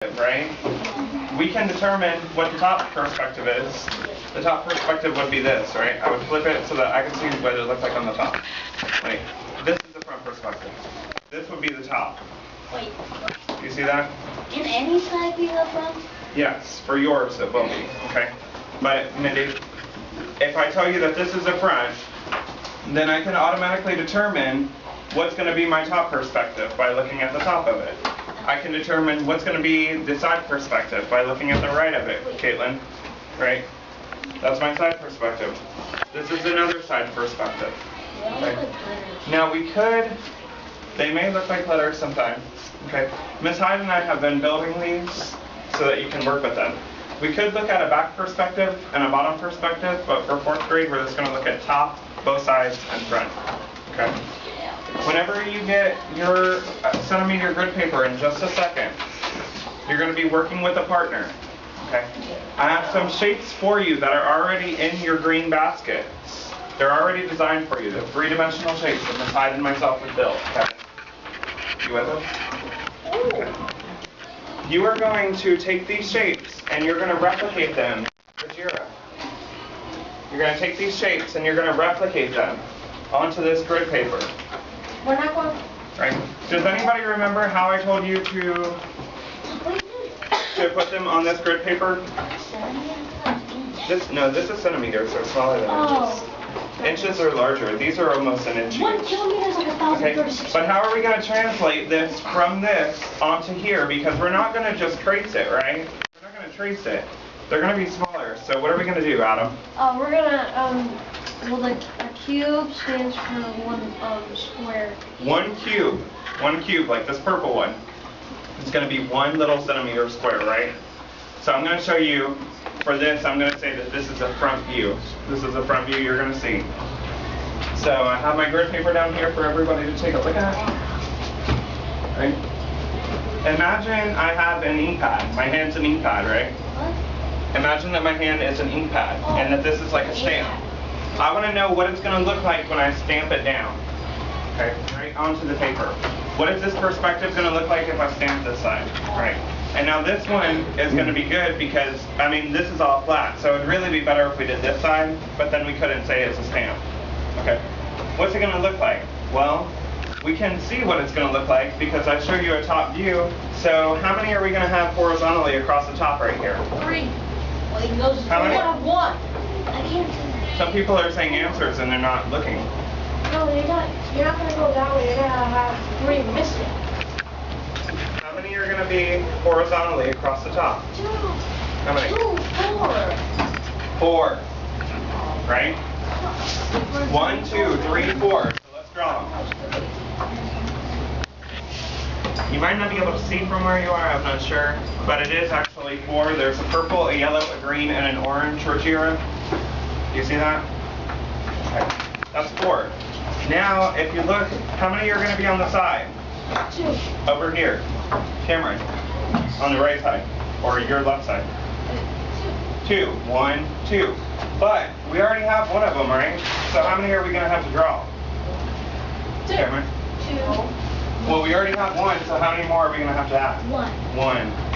right? We can determine what the top perspective is. The top perspective would be this, right? I would flip it so that I can see what it looks like on the top. Like, this is the front perspective. This would be the top. Wait. You see that? Can any side be the front? Yes, for yours it will be, okay? But, Mindy, if I tell you that this is the front, then I can automatically determine what's going to be my top perspective by looking at the top of it. I can determine what's going to be the side perspective by looking at the right of it, Caitlin. Right? That's my side perspective. This is another side perspective. Right? Now we could, they may look like letters sometimes. Okay? Miss Hyde and I have been building these so that you can work with them. We could look at a back perspective and a bottom perspective, but for 4th grade we're just going to look at top, both sides, and front. Okay? Whenever you get your centimeter grid paper in just a second, you're going to be working with a partner. Okay? I have some shapes for you that are already in your green basket. They're already designed for you. They're 3-dimensional shapes that Miss Hyde and myself have built. Okay? You with us? Okay. You are going to take these shapes and you're going to replicate them with Jira. You're going to take these shapes and you're going to replicate them onto this grid paper. We're not going. Right? Does anybody remember how I told you to put them on this grid paper? This is centimeters, so smaller than inches. Inches are larger. These are almost an inch each. 1 kilometer is like 1,036. But how are we going to translate this from this onto here? Because we're not going to just trace it, right? We're not going to trace it. They're going to be smaller. So what are we going to do, Adam? We're gonna well, like a cube stands for one square. 1 cube. 1 cube, like this purple one. It's going to be 1 little centimeter square, right? So I'm going to show you, for this, I'm going to say that this is a front view. This is a front view you're going to see. So I have my grid paper down here for everybody to take a look at. Right? Imagine I have an ink pad. My hand's an ink pad, right? Imagine that my hand is an ink pad and that this is like a stamp. I want to know what it's going to look like when I stamp it down. Okay, right onto the paper. What is this perspective going to look like if I stamp this side? Right. And now this one is going to be good because, I mean, this is all flat, so it would really be better if we did this side, but then we couldn't say it's a stamp. Okay. What's it going to look like? Well, we can see what it's going to look like because I showed you a top view. So how many are we going to have horizontally across the top right here? 3. Well, you go How many? 1. I can't see. Some people are saying answers and they're not looking. No, you're not gonna go that way. You're gonna have 3 missing. How many are going to be horizontally across the top? 2. How many? 2, 4. 4. Right? 1, 2, 3, 4. So let's draw them. You might not be able to see from where you are, I'm not sure, but it is actually 4. There's a purple, a yellow, a green, and an orange Jira. You see that? Okay. That's 4. Now, if you look, how many are going to be on the side? 2. Over here. Cameron, on the right side, or your left side. 2. 1, 2. But we already have one of them, right? So how many are we going to have to draw? 2. Cameron? 2. Well, we already have 1, so how many more are we going to have to add? 1. 1.